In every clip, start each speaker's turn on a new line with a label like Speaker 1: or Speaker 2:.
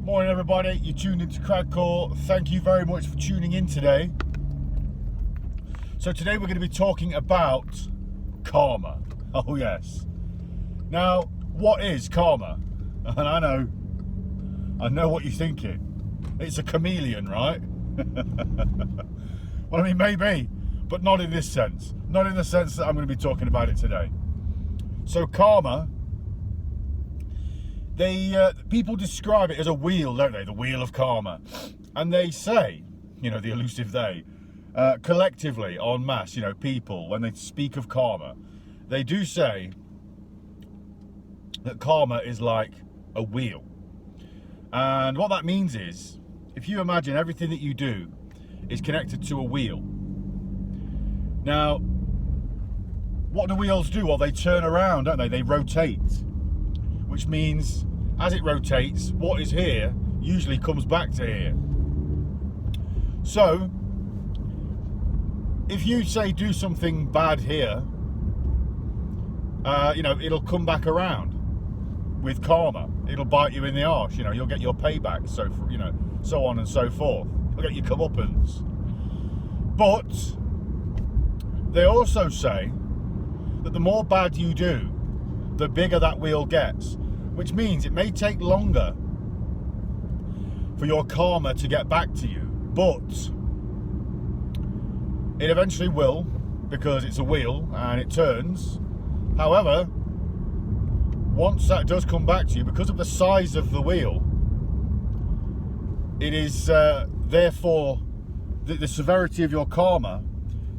Speaker 1: Morning everybody, you're tuned into Cradcore. Thank you very much for tuning in today. So today we're going to be talking about karma. Oh yes. Now, what is karma? And I know what you're thinking. It's a chameleon, right? Well, I mean, maybe, but not in this sense. Not in the sense that I'm going to be talking about it today. So karma, people describe it as a wheel, don't they? The wheel of karma. And they say, the elusive they, collectively, en masse, people, when they speak of karma, they do say that karma is like a wheel. And what that means is, if you imagine everything that you do is connected to a wheel. Now, what do wheels do? Well, they turn around, don't they? They rotate. Which means, as it rotates, what is here usually comes back to here. So, if you say do something bad here, it'll come back around with karma. It'll bite you in the arse. You'll get your payback. So on and so forth. You'll get your comeuppance. But they also say that the more bad you do, the bigger that wheel gets, which means it may take longer for your karma to get back to you, but it eventually will, because it's a wheel and it turns. However, once that does come back to you, because of the size of the wheel, it is therefore the severity of your karma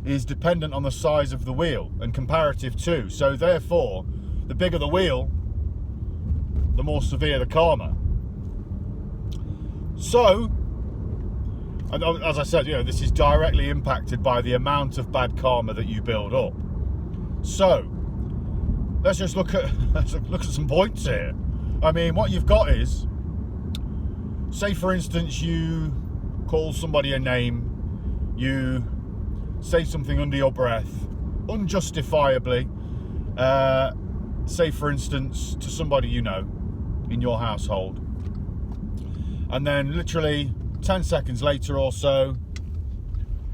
Speaker 1: is dependent on the size of the wheel and comparative too. So therefore, the bigger the wheel, the more severe the karma. So, and as I said, this is directly impacted by the amount of bad karma that you build up. So, let's just look at some points here. I mean, what you've got is, say for instance, you call somebody a name, you say something under your breath, unjustifiably, say for instance to somebody in your household, and then literally 10 seconds later or so,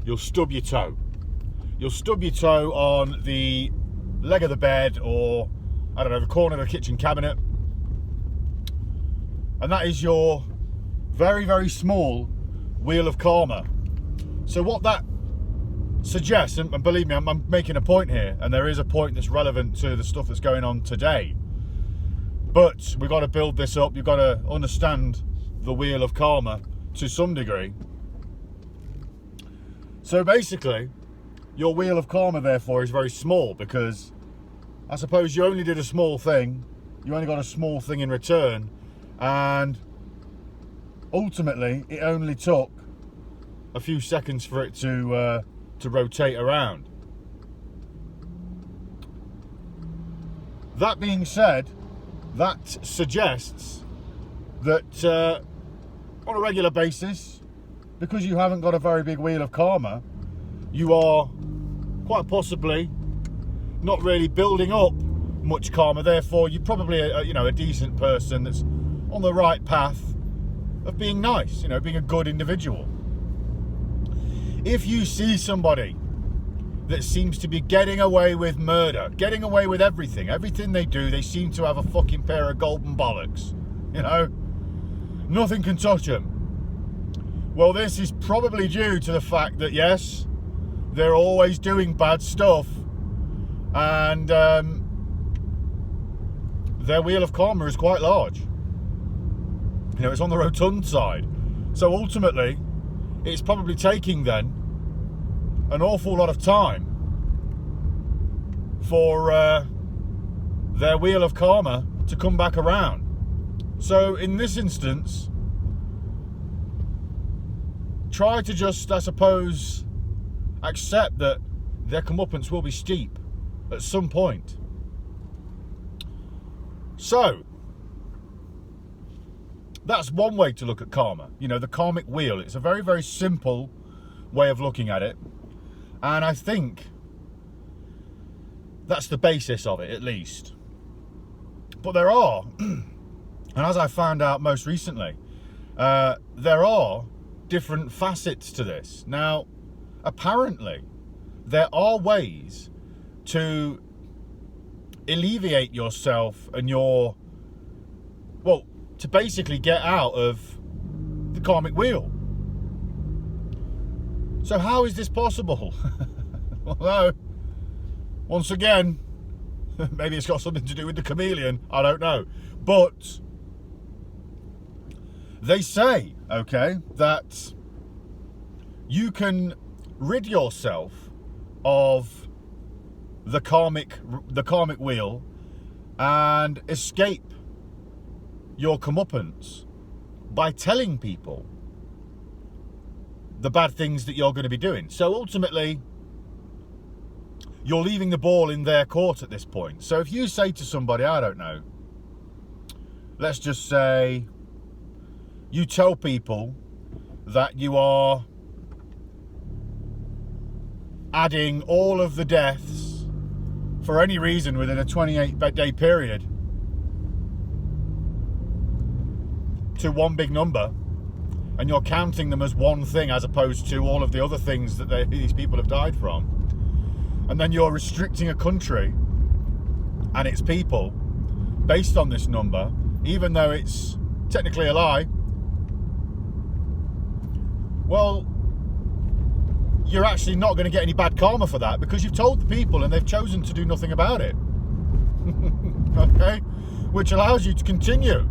Speaker 1: you'll stub your toe. You'll stub your toe on the leg of the bed, or I don't know, the corner of the kitchen cabinet, and that is your very, very small wheel of karma. So what that suggests, and believe me, I'm making a point here, and there is a point that's relevant to the stuff that's going on today, but we've got to build this up. You've got to understand the wheel of karma to some degree. So basically, your wheel of karma therefore is very small, because I suppose you only did a small thing, you only got a small thing in return, and ultimately it only took a few seconds for it to rotate around. That being said, that suggests that on a regular basis, because you haven't got a very big wheel of karma, you are quite possibly not really building up much karma. Therefore, you're probably a decent person that's on the right path of being nice, being a good individual. If you see somebody that seems to be getting away with murder, getting away with everything they do, they seem to have a fucking pair of golden bollocks, nothing can touch them. Well, this is probably due to the fact that, yes, they're always doing bad stuff, and their wheel of karma is quite large. It's on the rotund side. So ultimately, it's probably taking then an awful lot of time for their wheel of karma to come back around. So in this instance, try to just, I suppose, accept that their comeuppance will be steep at some point. So, that's one way to look at karma. The karmic wheel. It's a very, very simple way of looking at it. And I think that's the basis of it, at least. But there are, and as I found out most recently, there are different facets to this. Now, apparently, there are ways to alleviate yourself and to basically get out of the karmic wheel. So how is this possible? Although, once again, maybe it's got something to do with the chameleon, I don't know. But they say, okay, that you can rid yourself of the karmic wheel and escape your comeuppance by telling people the bad things that you're going to be doing. So ultimately, you're leaving the ball in their court at this point. So if you say to somebody, I don't know, let's just say you tell people that you are adding all of the deaths for any reason within a 28-day period to one big number, and you're counting them as one thing as opposed to all of the other things that these people have died from, and then you're restricting a country and its people based on this number, even though it's technically a lie, well, you're actually not going to get any bad karma for that because you've told the people and they've chosen to do nothing about it. Okay? Which allows you to continue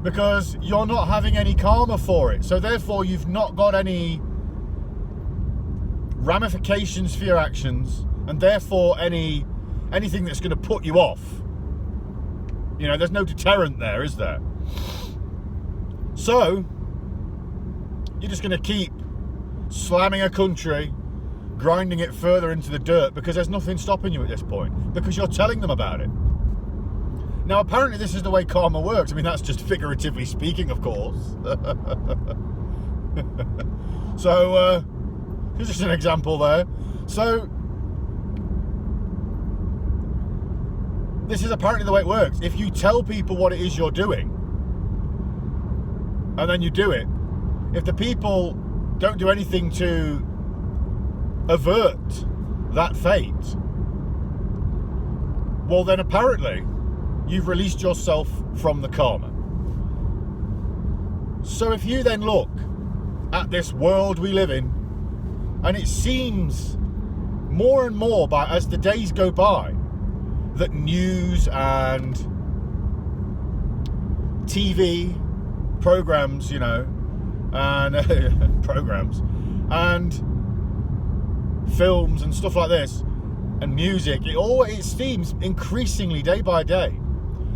Speaker 1: because you're not having any karma for it. So therefore, you've not got any ramifications for your actions, and therefore anything that's going to put you off. You know, there's no deterrent there, is there? So you're just going to keep slamming a country, grinding it further into the dirt because there's nothing stopping you at this point because you're telling them about it. Now, apparently this is the way karma works. I mean, that's just figuratively speaking, of course. So, here's just an example there. So, this is apparently the way it works. If you tell people what it is you're doing, and then you do it, if the people don't do anything to avert that fate, well then apparently you've released yourself from the karma. So if you then look at this world we live in, and it seems more and more as the days go by that news and TV programs, you know, and programs and films and stuff like this and music, it seems increasingly day by day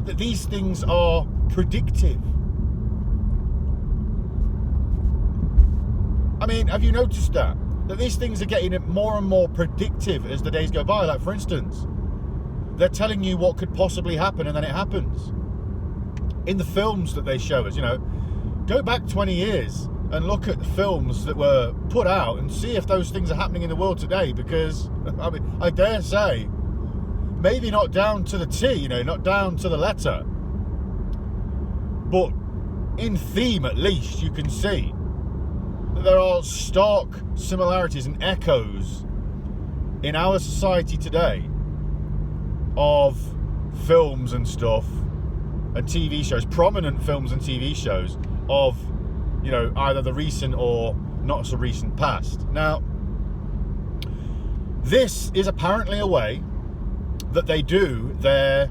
Speaker 1: that these things are predictive. I mean, have you noticed that these things are getting more and more predictive as the days go by? Like, for instance, they're telling you what could possibly happen, and then it happens. In the films that they show us, you know, go back 20 years and look at the films that were put out and see if those things are happening in the world today, because, I mean, I dare say, maybe not down to the T, you know, not down to the letter, but in theme at least, you can see that there are stark similarities and echoes in our society today of films and stuff and TV shows, prominent films and TV shows of, you know, either the recent or not so recent past. Now, this is apparently a way that they do their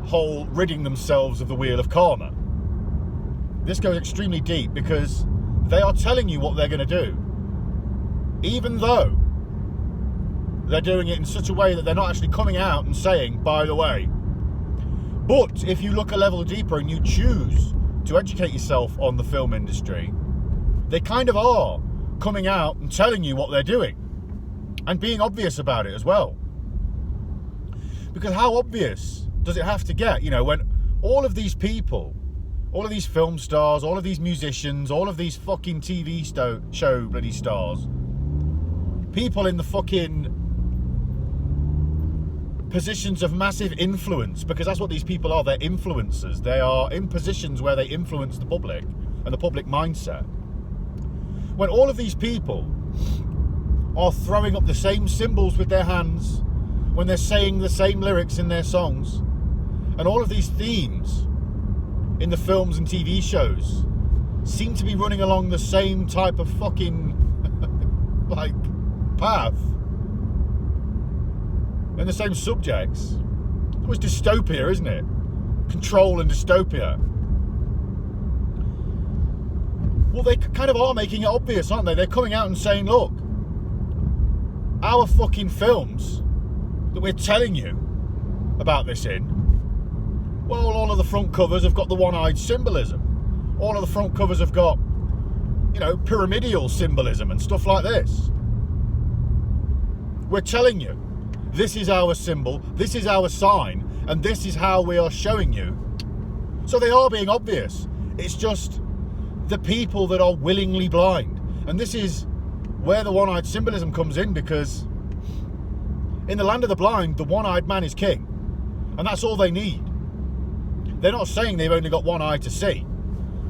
Speaker 1: whole ridding themselves of the wheel of karma. This goes extremely deep because they are telling you what they're going to do, even though they're doing it in such a way that they're not actually coming out and saying, by the way. But if you look a level deeper and you choose to educate yourself on the film industry, they kind of are coming out and telling you what they're doing and being obvious about it as well. Because how obvious does it have to get, you know, when all of these people, all of these film stars, all of these musicians, all of these fucking TV show bloody stars, people in the fucking positions of massive influence, because that's what these people are. They're influencers. They are in positions where they influence the public and the public mindset. When all of these people are throwing up the same symbols with their hands, when they're saying the same lyrics in their songs, and all of these themes in the films and TV shows seem to be running along the same type of fucking like path and the same subjects. It was dystopia, isn't it? Control and dystopia. Well, they kind of are making it obvious, aren't they? They're coming out and saying, look, our fucking films that we're telling you about this in, well, all of the front covers have got the one-eyed symbolism. All of the front covers have got, you know, pyramidal symbolism and stuff like this. We're telling you, this is our symbol, this is our sign, and this is how we are showing you. So they are being obvious. It's just the people that are willingly blind. And this is where the one-eyed symbolism comes in, because in the land of the blind, the one-eyed man is king. And that's all they need. They're not saying they've only got one eye to see,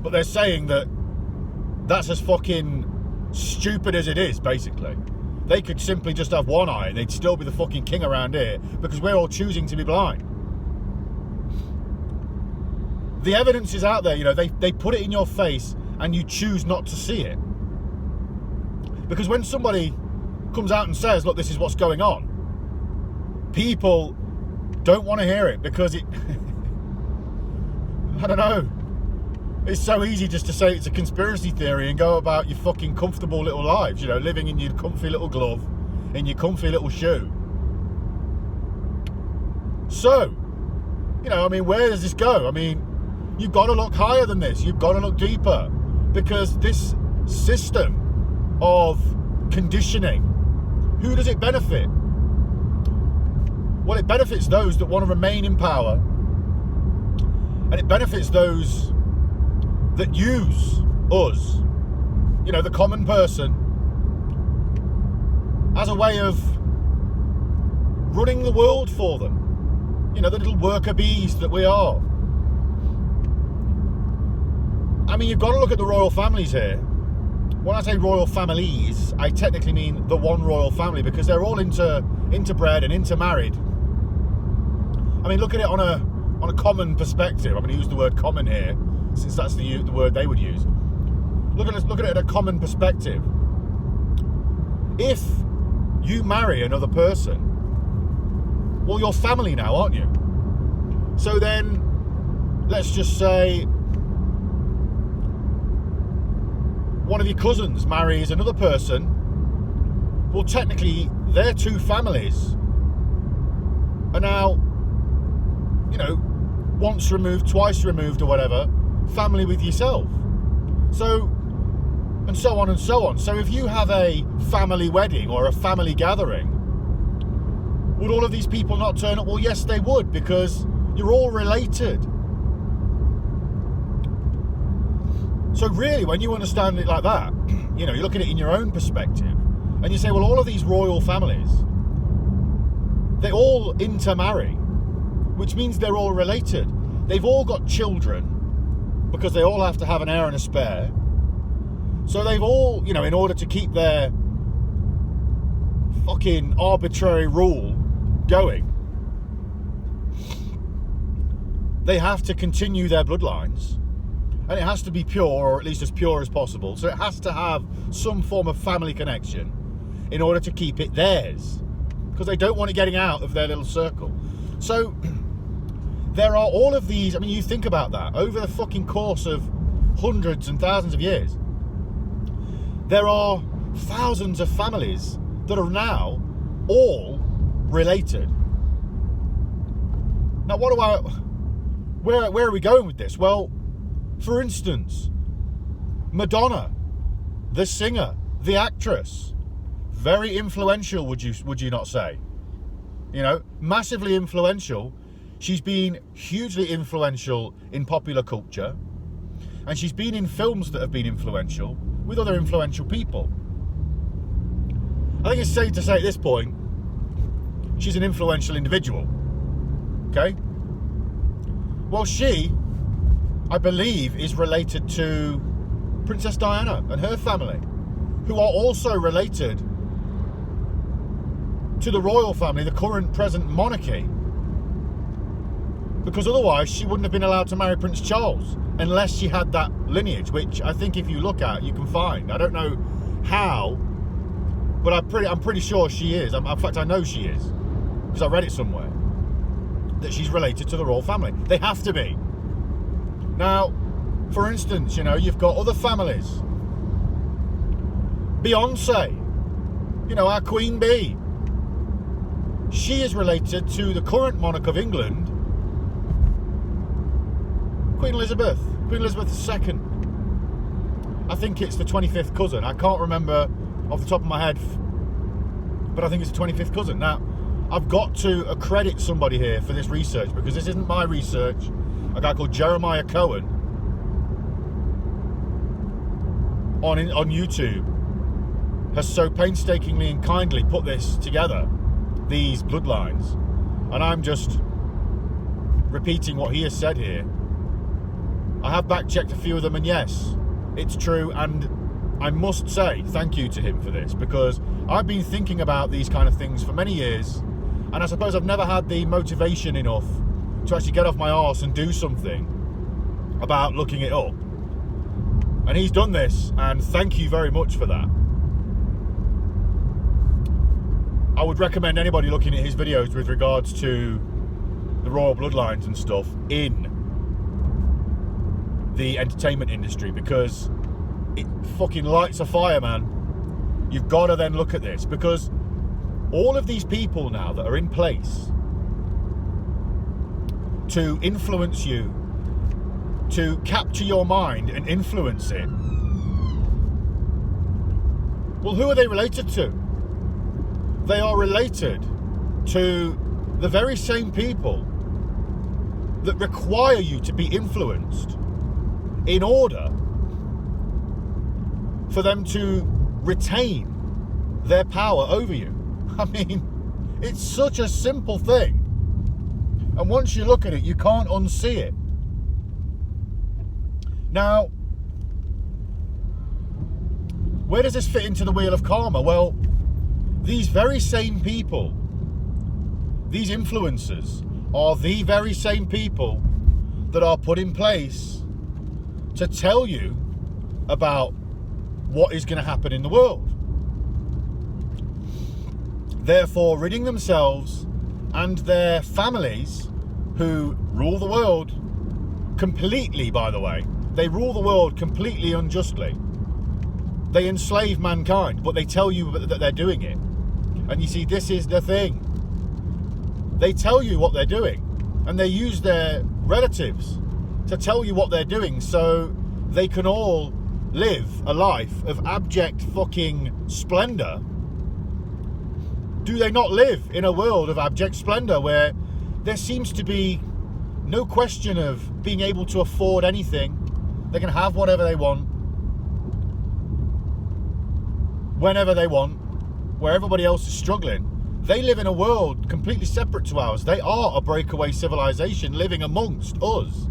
Speaker 1: but they're saying that that's as fucking stupid as it is, basically. They could simply just have one eye and they'd still be the fucking king around here, because we're all choosing to be blind. The evidence is out there, you know, they put it in your face and you choose not to see it. Because when somebody comes out and says, look, this is what's going on, people don't want to hear it, because it I don't know, it's so easy just to say it's a conspiracy theory and go about your fucking comfortable little lives, you know, living in your comfy little glove, in your comfy little shoe. So, you know, I mean, where does this go? I mean, you've got to look higher than this. You've got to look deeper, because this system of conditioning, who does it benefit? Well, it benefits those that want to remain in power, and it benefits those that use us, you know, the common person, as a way of running the world for them. You know, the little worker bees that we are. I mean, you've got to look at the royal families here. When I say royal families, I technically mean the one royal family, because they're all interbred and intermarried. I mean, look at it on a common perspective. I'm going to use the word common here, since that's the word they would use. Look at it at a common perspective. If you marry another person, well, you're family now, aren't you? So then, let's just say one of your cousins marries another person. Well, technically, their two families are now, you know, once removed, twice removed, or whatever, family with yourself. So, and so on and so on. So if you have a family wedding or a family gathering, would all of these people not turn up? Well, yes, they would, because you're all related. So really, when you understand it like that, you know, you look at it in your own perspective, and you say, well, all of these royal families, they all intermarry, which means they're all related. They've all got children, because they all have to have an heir and a spare. So they've all, you know, in order to keep their fucking arbitrary rule going, they have to continue their bloodlines, and it has to be pure, or at least as pure as possible. So it has to have some form of family connection in order to keep it theirs, because they don't want it getting out of their little circle. So there are all of these, I mean, you think about that, over the fucking course of hundreds and thousands of years, there are thousands of families that are now all related. Now, where are we going with this? Well, for instance, Madonna, the singer, the actress, very influential, would you not say? You know, massively influential. She's been hugely influential in popular culture, and she's been in films that have been influential with other influential people. I think it's safe to say at this point, she's an influential individual. okay? Well, she, I believe, is related to Princess Diana and her family, who are also related to the royal family, the current present monarchy, because otherwise she wouldn't have been allowed to marry Prince Charles unless she had that lineage, which I think if you look at, you can find. I don't know how, but I'm pretty sure she is. In fact, I know she is, because I read it somewhere, that she's related to the royal family. They have to be. Now, for instance, you know, you've got other families. Beyonce, you know, our Queen Bee. She is related to the current monarch of England, Queen Elizabeth II. I think it's the 25th cousin. I can't remember off the top of my head, but I think it's the 25th cousin. Now, I've got to accredit somebody here for this research, because this isn't my research. A guy called Jeremiah Cohen on YouTube has so painstakingly and kindly put this together, these bloodlines, and I'm just repeating what he has said here. I have back-checked a few of them, and yes, it's true, and I must say thank you to him for this, because I've been thinking about these kind of things for many years, and I suppose I've never had the motivation enough to actually get off my arse and do something about looking it up. And he's done this, and thank you very much for that. I would recommend anybody looking at his videos with regards to the royal bloodlines and stuff in the entertainment industry, because it fucking lights a fire, man. You've got to then look at this, because all of these people now that are in place to influence you, to capture your mind and influence it, well, who are they related to? They are related to the very same people that require you to be influenced in order for them to retain their power over you. I mean, it's such a simple thing. And once you look at it, you can't unsee it. Now, where does this fit into the wheel of karma? Well, these very same people, these influencers, are the very same people that are put in place to tell you about what is going to happen in the world. Therefore, ridding themselves and their families, who rule the world completely, by the way, they rule the world completely unjustly. They enslave mankind, but they tell you that they're doing it. And you see, this is the thing. They tell you what they're doing, and they use their relatives to tell you what they're doing, so they can all live a life of abject fucking splendor. Do they not live in a world of abject splendor where there seems to be no question of being able to afford anything? They can have whatever they want, whenever they want, where everybody else is struggling. They live in a world completely separate to ours. They are a breakaway civilization living amongst us.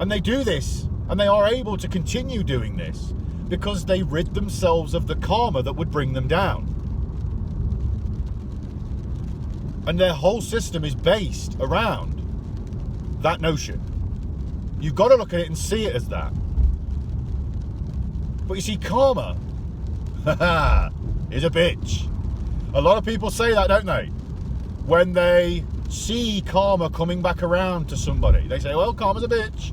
Speaker 1: And they do this, and they are able to continue doing this because they rid themselves of the karma that would bring them down. And their whole system is based around that notion. You've got to look at it and see it as that. But you see, karma is a bitch. A lot of people say that, don't they? When they see karma coming back around to somebody, they say, well, karma's a bitch.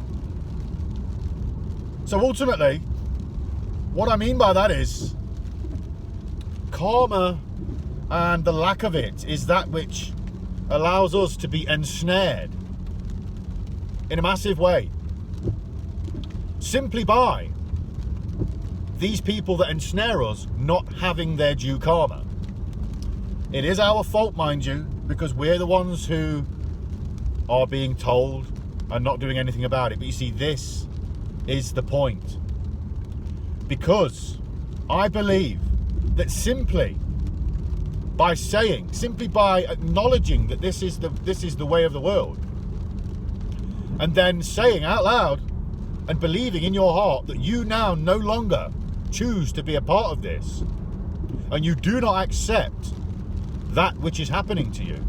Speaker 1: So ultimately, what I mean by that is, karma and the lack of it is that which allows us to be ensnared in a massive way, simply by these people that ensnare us not having their due karma. It is our fault, mind you, because we're the ones who are being told and not doing anything about it. But you see, this is the point. Because I believe that simply by saying, simply by acknowledging that this is the way of the world, and then saying out loud and believing in your heart that you now no longer choose to be a part of this, and you do not accept that which is happening to you,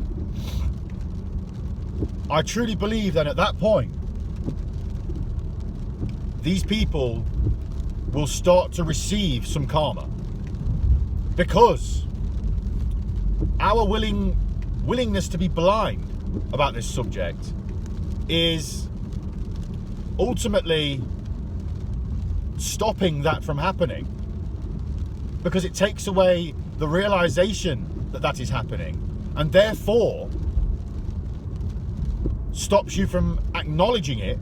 Speaker 1: I truly believe that at that point, these people will start to receive some karma, because our willingness to be blind about this subject is ultimately stopping that from happening, because it takes away the realization that that is happening, and therefore stops you from acknowledging it.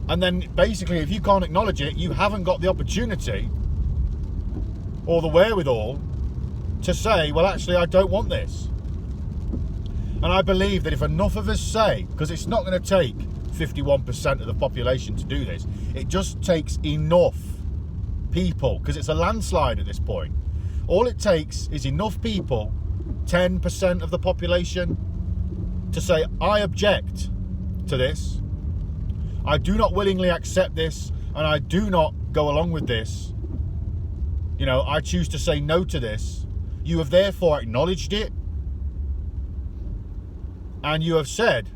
Speaker 1: And then basically, if you can't acknowledge it, you haven't got the opportunity or the wherewithal to say, well, actually, I don't want this. And I believe that if enough of us say, because it's not going to take 51% of the population to do this, it just takes enough people, because it's a landslide at this point. All it takes is enough people, 10% of the population, to say, I object to this, I do not willingly accept this, and I do not go along with this. You know, I choose to say no to this. You have therefore acknowledged it, and you have said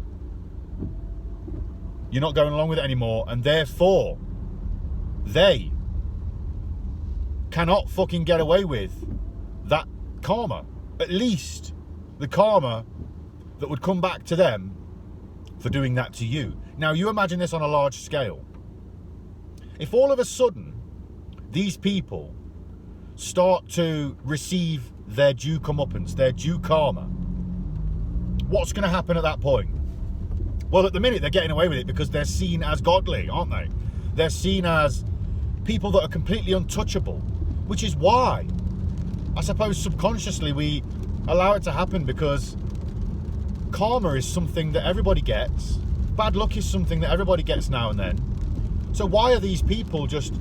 Speaker 1: you're not going along with it anymore, and therefore they cannot fucking get away with that karma. At least the karma that would come back to them for doing that to you. Now, you imagine this on a large scale. If all of a sudden these people start to receive their due comeuppance, their due karma, what's going to happen at that point? Well, at the minute, they're getting away with it because they're seen as godly, aren't they? They're seen as people that are completely untouchable, which is why, I suppose, subconsciously we allow it to happen, because karma is something that everybody gets. Bad luck is something that everybody gets now and then. So why are these people just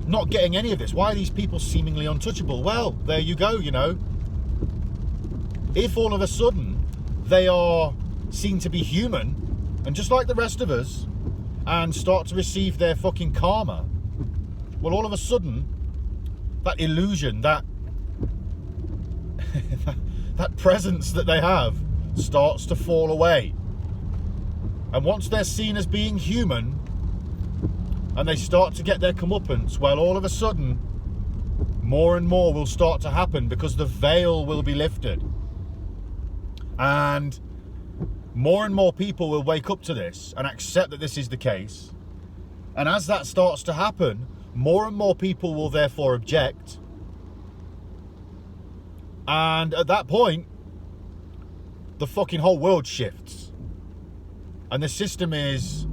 Speaker 1: not getting any of this? Why are these people seemingly untouchable? Well, there you go, you know. If all of a sudden they are seen to be human and just like the rest of us, and start to receive their fucking karma, well, all of a sudden that illusion, that that presence that they have starts to fall away. And once they're seen as being human and they start to get their comeuppance, well, all of a sudden more and more will start to happen, because the veil will be lifted, and more people will wake up to this and accept that this is the case. And as that starts to happen, more and more people will therefore object. And at that point, the fucking whole world shifts. And the system is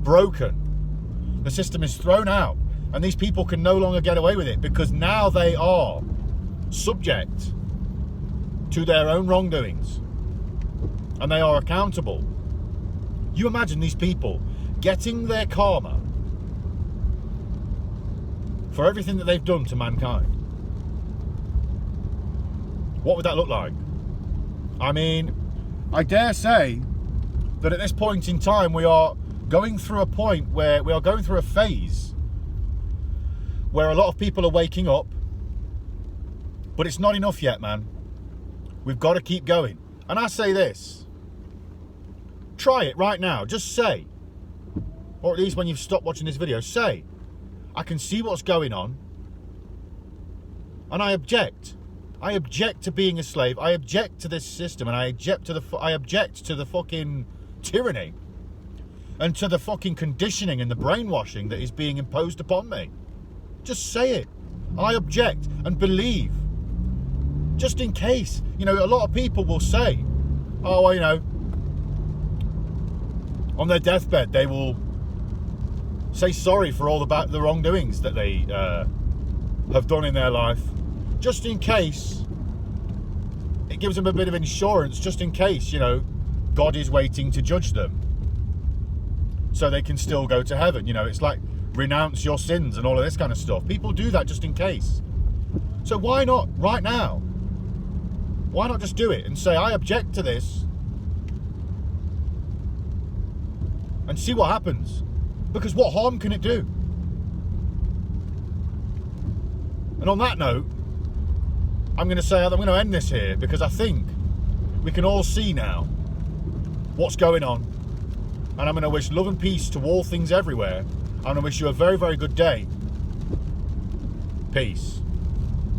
Speaker 1: broken. The system is thrown out. And these people can no longer get away with it, because now they are subject to their own wrongdoings. And they are accountable. You imagine these people getting their karma for everything that they've done to mankind. What would that look like? I mean, I dare say that at this point in time we are going through a point where we are going through a phase where a lot of people are waking up, but it's not enough yet, man. We've got to keep going. And I say this, try it right now. Just say, or at least when you've stopped watching this video, say, I can see what's going on, and I object. I object to being a slave. I object to this system, and I object to the fucking tyranny, and to the fucking conditioning and the brainwashing that is being imposed upon me. Just say it. I object, and believe. Just in case, you know, a lot of people will say, oh, well, you know, on their deathbed they will say sorry for all the wrongdoings that they have done in their life, just in case. It gives them a bit of insurance, just in case, you know, God is waiting to judge them, so they can still go to heaven. You know, it's like renounce your sins and all of this kind of stuff. People do that just in case. So why not right now? Why not just do it and say, I object to this, and see what happens? Because what harm can it do? And on that note, I'm going to end this here, because I think we can all see now what's going on. And I'm going to wish love and peace to all things everywhere. I'm going to wish you a very, very good day. Peace.